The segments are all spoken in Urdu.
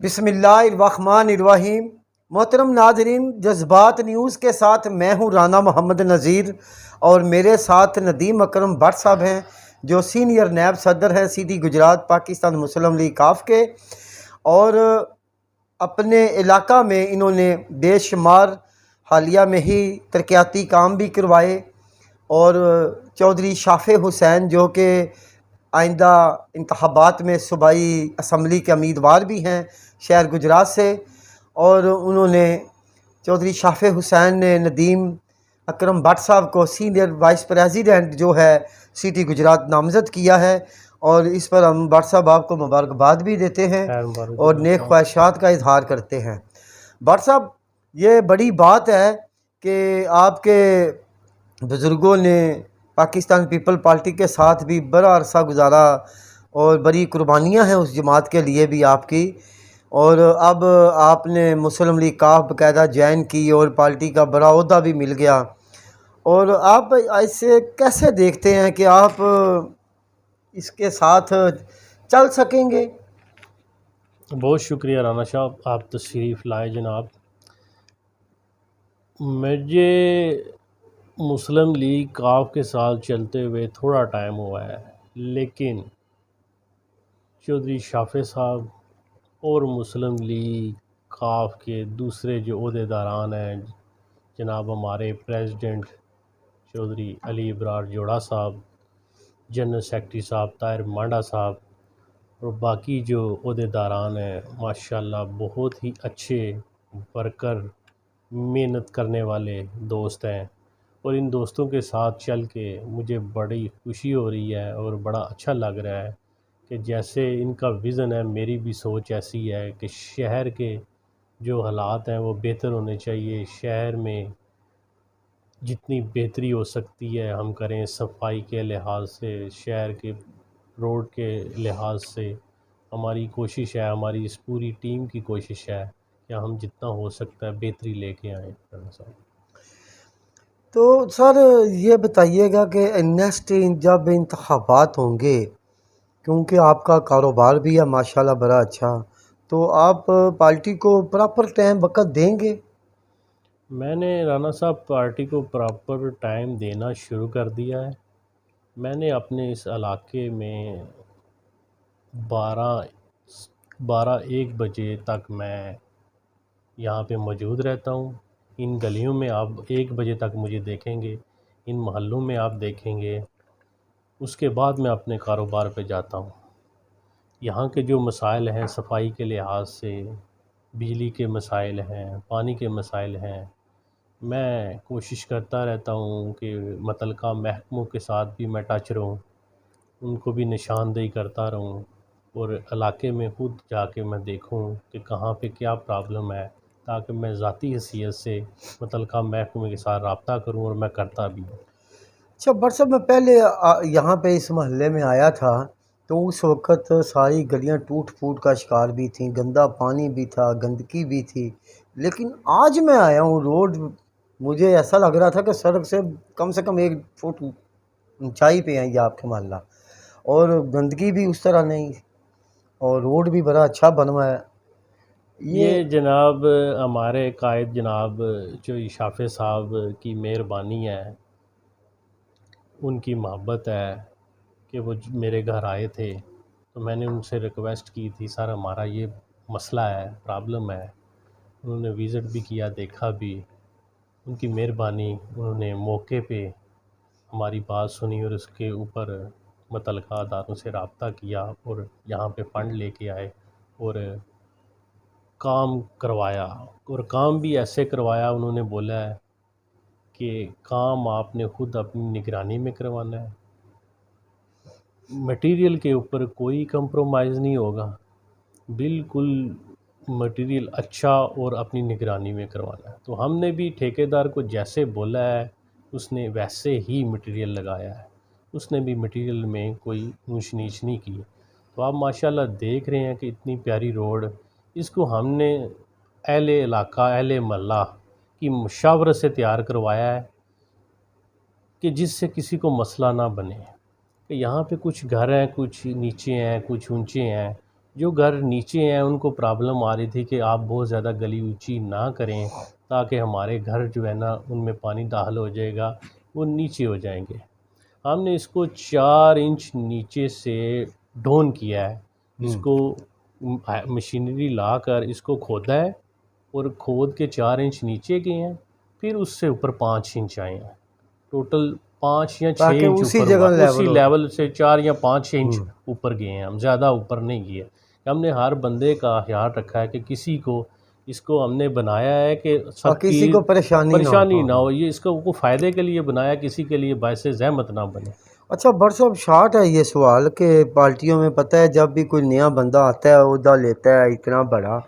بسم اللہ الرحمن الرحیم۔ محترم ناظرین، جذبات نیوز کے ساتھ میں ہوں رانا محمد نذیر، اور میرے ساتھ ندیم اکرم بٹ صاحب ہیں جو سینئر نیب صدر ہیں سی ڈی گجرات پاکستان مسلم لیگ کاف کے، اور اپنے علاقہ میں انہوں نے بے شمار حالیہ میں ہی ترقیاتی کام بھی کروائے، اور چودھری شافع حسین جو کہ آئندہ انتخابات میں صوبائی اسمبلی کے امیدوار بھی ہیں شہر گجرات سے، اور انہوں نے چودھری شافع حسین نے ندیم اکرم بٹ صاحب کو سینئر وائس پریزیڈنٹ جو ہے سی ٹی گجرات نامزد کیا ہے، اور اس پر ہم بٹ صاحب آپ کو مبارکباد بھی دیتے ہیں خیر مبارک اور ہو نیک صاحب۔ خواہشات کا اظہار کرتے ہیں۔ بٹ صاحب، یہ بڑی بات ہے کہ آپ کے بزرگوں نے پاکستان پیپل پارٹی کے ساتھ بھی بڑا عرصہ گزارا، اور بڑی قربانیاں ہیں اس جماعت کے لیے بھی آپ کی، اور اب آپ نے مسلم لیگ کاف باقاعدہ جوائن کی اور پارٹی کا بڑا عہدہ بھی مل گیا، اور آپ ایسے کیسے دیکھتے ہیں کہ آپ اس کے ساتھ چل سکیں گے؟ بہت شکریہ رانا صاحب، آپ تشریف لائے جناب۔ مجھے مسلم لیگ کاف کے ساتھ چلتے ہوئے تھوڑا ٹائم ہوا ہے، لیکن چودھری شافع صاحب اور مسلم لیگ کاف کے دوسرے جو عہدیداران ہیں، جناب ہمارے پریزیڈنٹ چودھری علی ابرار جوڑا صاحب، جنرل سیکرٹری صاحب طاہر مانڈا صاحب، اور باقی جو عہدیداران ہیں، ماشاءاللہ بہت ہی اچھے ورکر، محنت کرنے والے دوست ہیں، اور ان دوستوں کے ساتھ چل کے مجھے بڑی خوشی ہو رہی ہے اور بڑا اچھا لگ رہا ہے کہ جیسے ان کا ویژن ہے، میری بھی سوچ ایسی ہے کہ شہر کے جو حالات ہیں وہ بہتر ہونے چاہیے، شہر میں جتنی بہتری ہو سکتی ہے ہم کریں، صفائی کے لحاظ سے، شہر کے روڈ کے لحاظ سے ہماری کوشش ہے، ہماری اس پوری ٹیم کی کوشش ہے کہ ہم جتنا ہو سکتا ہے بہتری لے کے آئیں رانا صاحب۔ تو سر یہ بتائیے گا کہ نیکسٹ جب انتخابات ہوں گے، کیونکہ آپ کا کاروبار بھی ہے ماشاءاللہ بڑا اچھا، تو آپ پارٹی کو پراپر ٹائم وقت دیں گے؟ میں نے رانا صاحب پارٹی کو پراپر ٹائم دینا شروع کر دیا ہے۔ میں نے اپنے اس علاقے میں 12 1 بجے تک میں یہاں پہ موجود رہتا ہوں۔ ان گلیوں میں آپ 1 بجے تک مجھے دیکھیں گے، ان محلوں میں آپ دیکھیں گے۔ اس کے بعد میں اپنے کاروبار پہ جاتا ہوں۔ یہاں کے جو مسائل ہیں صفائی کے لحاظ سے، بجلی کے مسائل ہیں، پانی کے مسائل ہیں، میں کوشش کرتا رہتا ہوں کہ متعلقہ محکموں کے ساتھ بھی میں ٹچ رہوں، ان کو بھی نشاندہی کرتا رہوں، اور علاقے میں خود جا کے میں دیکھوں کہ کہاں پہ کیا پرابلم ہے، تاکہ میں ذاتی حیثیت سے متعلقہ محکمے کے ساتھ رابطہ کروں، اور میں کرتا بھی ہوں۔ اچھا بٹ صاحب، میں پہلے یہاں پہ اس محلے میں آیا تھا تو اس وقت ساری گلیاں ٹوٹ پھوٹ کا شکار بھی تھیں، گندا پانی بھی تھا، گندگی بھی تھی، لیکن آج میں آیا ہوں روڈ، مجھے ایسا لگ رہا تھا کہ سڑک سے کم 1 فٹ اونچائی پہ ہے یہ آپ کے محلہ، اور گندگی بھی اس طرح نہیں، اور روڈ بھی بڑا اچھا بنا ہے یہ۔ یہ جناب ہمارے قائد جناب جو شافع صاحب کی مہربانی ہے، ان کی محبت ہے کہ وہ میرے گھر آئے تھے، تو میں نے ان سے ریکویسٹ کی تھی، سر ہمارا یہ مسئلہ ہے، پرابلم ہے۔ انہوں نے وزٹ بھی کیا، دیکھا بھی، ان کی مہربانی، انہوں نے موقع پہ ہماری بات سنی اور اس کے اوپر متعلقہ اداروں سے رابطہ کیا، اور یہاں پہ فنڈ لے کے آئے اور کام کروایا، اور کام بھی ایسے کروایا، انہوں نے بولا ہے کہ کام آپ نے خود اپنی نگرانی میں کروانا ہے، مٹیریل کے اوپر کوئی کمپرومائز نہیں ہوگا، بالکل مٹیریل اچھا اور اپنی نگرانی میں کروانا ہے۔ تو ہم نے بھی ٹھیکیدار کو جیسے بولا ہے اس نے ویسے ہی مٹیریل لگایا ہے، اس نے بھی مٹیریل میں کوئی اونچ نیچ نہیں کی۔ تو آپ ماشاءاللہ دیکھ رہے ہیں کہ اتنی پیاری روڈ، اس کو ہم نے اہل علاقہ، اہل محلہ کی مشاورت سے تیار کروایا ہے کہ جس سے کسی کو مسئلہ نہ بنے، کہ یہاں پہ کچھ گھر ہیں، کچھ نیچے ہیں، کچھ اونچے ہیں، جو گھر نیچے ہیں ان کو پرابلم آ رہی تھی کہ آپ بہت زیادہ گلی اونچی نہ کریں تاکہ ہمارے گھر جو ہے نا ان میں پانی داخل ہو جائے گا، وہ نیچے ہو جائیں گے۔ ہم نے اس کو 4 انچ نیچے سے ڈون کیا ہے، اس کو مشینری لا کر اس کو کھودا ہے اور کھود کے 4 انچ نیچے گئے ہیں، پھر اس سے اوپر 5 انچ آئے ہیں، ٹوٹل 5 یا 6 انچ اسی اوپر ہوا، جگہ اسی لیول ہو۔ لیول سے 4 یا 5 انچ اوپر گئے ہیں، ہم زیادہ اوپر نہیں گئے۔ ہم نے ہر بندے کا خیال رکھا ہے کہ کسی کو اس کو ہم نے بنایا ہے کہ اور سب کی کسی کو پریشانی نہ ہو۔ پریشانی نہ ہاں۔ ہو، یہ اس کو فائدے کے لیے بنایا، کسی کے لیے باعث زحمت نہ بنے۔ اچھا بٹ صاحب، شارٹ ہے یہ سوال کہ پارٹیوں میں پتہ ہے جب بھی کوئی نیا بندہ آتا ہے عہدہ لیتا ہے اتنا بڑا،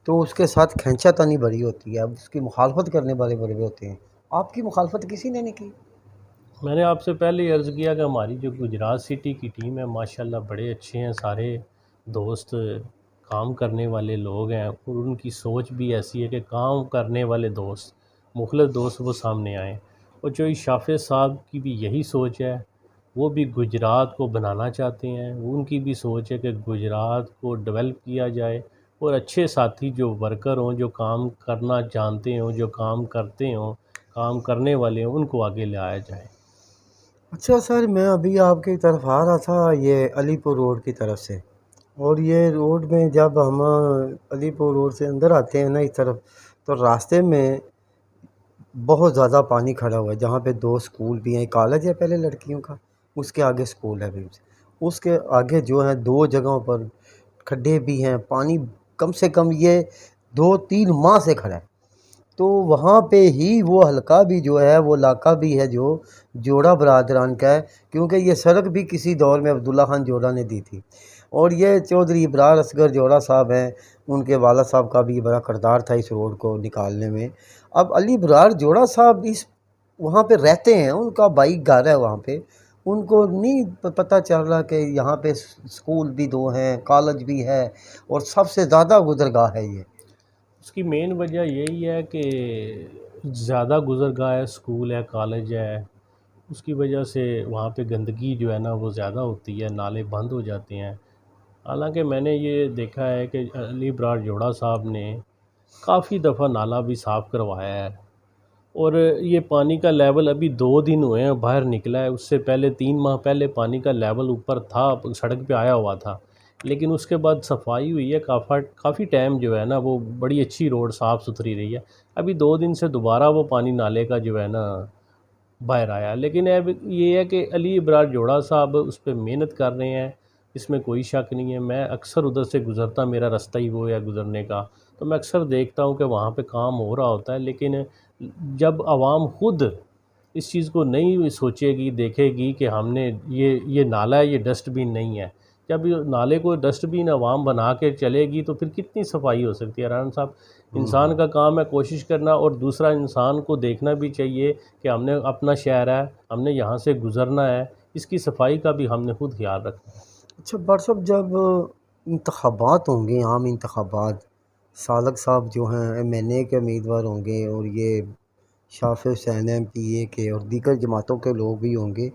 تو اس کے ساتھ کھینچا تانی بڑی ہوتی ہے، اب اس کی مخالفت کرنے والے بڑے ہوتے ہیں۔ آپ کی مخالفت کسی نے نہیں کی؟ میں نے آپ سے پہلے ہی عرض کیا کہ ہماری جو گجرات سٹی کی ٹیم ہے ماشاءاللہ بڑے اچھے ہیں، سارے دوست کام کرنے والے لوگ ہیں، اور ان کی سوچ بھی ایسی ہے کہ کام کرنے والے دوست، مخلص دوست وہ سامنے آئیں۔ اور جو شافع صاحب کی بھی یہی سوچ ہے، وہ بھی گجرات کو بنانا چاہتے ہیں، ان کی بھی سوچ ہے کہ گجرات کو ڈیولپ کیا جائے، اور اچھے ساتھی جو ورکر ہوں، جو کام کرنا جانتے ہوں، جو کام کرتے ہوں، کام کرنے والے ہوں، ان کو آگے لایا جائے۔ اچھا سر، میں ابھی آپ کی طرف آ رہا تھا یہ علی پور روڈ کی طرف سے، اور یہ روڈ میں جب ہم علی پور روڈ سے اندر آتے ہیں نا اس طرف، تو راستے میں بہت زیادہ پانی کھڑا ہوا ہے، جہاں پہ 2 سکول بھی ہیں، ایک کالج ہے پہلے لڑکیوں کا، اس کے آگے سکول ہے بھی، اس کے آگے جو ہیں 2 جگہوں پر کھڈے بھی ہیں، پانی کم سے کم یہ 2-3 ماہ سے کھڑا ہے۔ تو وہاں پہ ہی وہ حلقہ بھی جو ہے، وہ علاقہ بھی ہے جو جوڑا برادران کا ہے، کیونکہ یہ سڑک بھی کسی دور میں عبداللہ خان جوڑا نے دی تھی، اور یہ چودھری ابرار اصغر جوڑا صاحب ہیں، ان کے والد صاحب کا بھی بڑا کردار تھا اس روڈ کو نکالنے میں۔ اب علی ابرار جوڑا صاحب اس وہاں پہ رہتے ہیں، ان کا بھائی گھر ہے وہاں پہ، ان کو نہیں پتہ چل رہا کہ یہاں پہ سکول بھی 2 ہیں، کالج بھی ہے، اور سب سے زیادہ گزرگاہ ہے یہ۔ اس کی مین وجہ یہی ہے کہ زیادہ گزرگاہ ہے، اسکول ہے، کالج ہے، اس کی وجہ سے وہاں پہ گندگی جو ہے نا وہ زیادہ ہوتی ہے، نالے بند ہو جاتے ہیں۔ حالانکہ میں نے یہ دیکھا ہے کہ علی برار جوڑا صاحب نے کافی دفعہ نالا بھی صاف کروایا ہے، اور یہ پانی کا لیول ابھی 2 دن ہوئے ہیں باہر نکلا ہے، اس سے پہلے 3 ماہ پہلے پانی کا لیول اوپر تھا، سڑک پہ آیا ہوا تھا، لیکن اس کے بعد صفائی ہوئی ہے، کافی ٹائم جو ہے نا وہ بڑی اچھی روڈ صاف ستھری رہی ہے۔ ابھی 2 دن سے دوبارہ وہ پانی نالے کا جو ہے نا باہر آیا، لیکن اب یہ ہے کہ علی ابرار جوڑا صاحب اس پہ محنت کر رہے ہیں، اس میں کوئی شک نہیں ہے۔ میں اکثر ادھر سے گزرتا، میرا رستہ ہی وہ ہے گزرنے کا، تو میں اکثر دیکھتا ہوں کہ وہاں پہ کام ہو رہا ہوتا ہے، لیکن جب عوام خود اس چیز کو نہیں سوچے گی، دیکھے گی کہ ہم نے یہ نالہ ہے، یہ ڈسٹ بین نہیں ہے، جب یہ نالے کو ڈسٹ بین عوام بنا کے چلے گی تو پھر کتنی صفائی ہو سکتی ہے؟ رانا صاحب، انسان کا کام ہے کوشش کرنا، اور دوسرا انسان کو دیکھنا بھی چاہیے کہ ہم نے اپنا شہر ہے، ہم نے یہاں سے گزرنا ہے، اس کی صفائی کا بھی ہم نے خود خیال رکھنا ہے۔ اچھا بٹ صاحب، جب انتخابات ہوں گے، عام انتخابات، سالک صاحب جو ہیں MNA کے امیدوار ہوں گے، اور یہ شافع حسین MPA کے اور دیگر جماعتوں کے لوگ بھی ہوں گے،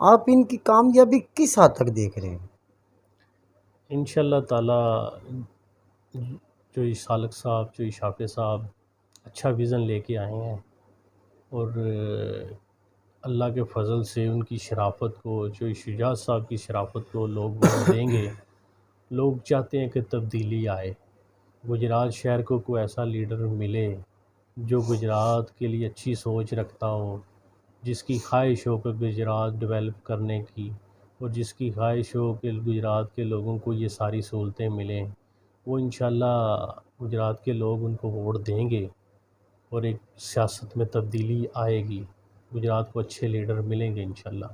آپ ان کی کامیابی کس حد تک دیکھ رہے ہیں؟ انشاءاللہ تعالی جو یہ سالک صاحب، جو یہ شافع صاحب اچھا ویژن لے کے آئے ہیں، اور اللہ کے فضل سے ان کی شرافت کو، جو یہ شجاعت صاحب کی شرافت کو لوگ ووٹ دیں گے۔ لوگ چاہتے ہیں کہ تبدیلی آئے، گجرات شہر کو کوئی ایسا لیڈر ملے جو گجرات کے لیے اچھی سوچ رکھتا ہو، جس کی خواہش ہو کہ گجرات ڈیولپ کرنے کی، اور جس کی خواہش ہو کہ گجرات کے لوگوں کو یہ ساری سہولتیں ملیں، وہ انشاءاللہ گجرات کے لوگ ان کو ووٹ دیں گے، اور ایک سیاست میں تبدیلی آئے گی، گجرات کو اچھے لیڈر ملیں گے انشاءاللہ۔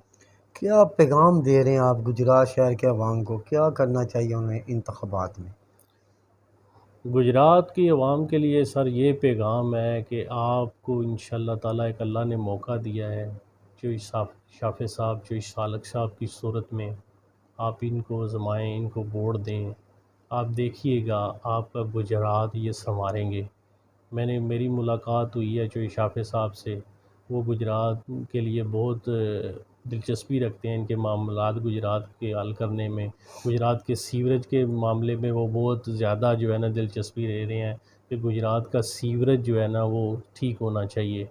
کیا پیغام دے رہے ہیں آپ گجرات شہر کے عوام کو؟ کیا کرنا چاہیے انہیں انتخابات میں؟ گجرات کی عوام کے لیے سر یہ پیغام ہے کہ آپ کو انشاءاللہ تعالیٰ ایک اللہ نے موقع دیا ہے، جو اس شافع صاحب، جو اس سالک صاحب کی صورت میں آپ ان کو آزمائیں، ان کو ووٹ دیں، آپ دیکھیے گا آپ کا گجرات یہ سنواریں گے۔ میری ملاقات ہوئی ہے جو شافع صاحب سے، وہ گجرات کے لیے بہت دلچسپی رکھتے ہیں ان کے معاملات گجرات کے حل کرنے میں. گجرات کے سیوریج کے معاملے میں وہ بہت زیادہ جو ہے نا دلچسپی لے رہے ہیں کہ گجرات کا سیوریج جو ہے نا وہ ٹھیک ہونا چاہیے.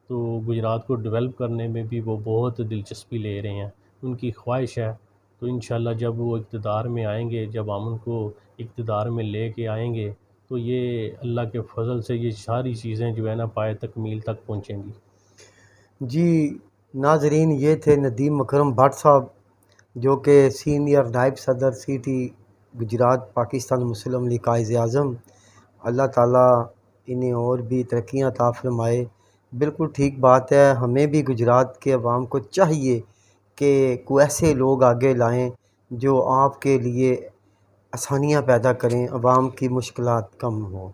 تو گجرات کو ڈیولپ کرنے میں بھی وہ بہت دلچسپی لے رہے ہیں. ان کی خواہش ہے تو انشاءاللہ جب وہ اقتدار میں آئیں گے، جب ہم ان کو اقتدار میں لے کے آئیں گے تو یہ اللہ کے فضل سے یہ ساری چیزیں جو ہے نا پائے تکمیل تک پہنچیں گی. جی ناظرین، یہ تھے ندیم اکرم بٹ صاحب جو کہ سینئر نائب صدر سی ٹی گجرات پاکستان مسلم لیگ قائد اعظم. اللہ تعالیٰ انہیں اور بھی ترقیاں عطا فرمائے. بالکل ٹھیک بات ہے، ہمیں بھی گجرات کے عوام کو چاہیے کہ کوئی ایسے لوگ آگے لائیں جو آپ کے لیے آسانیاں پیدا کریں، عوام کی مشکلات کم ہوں.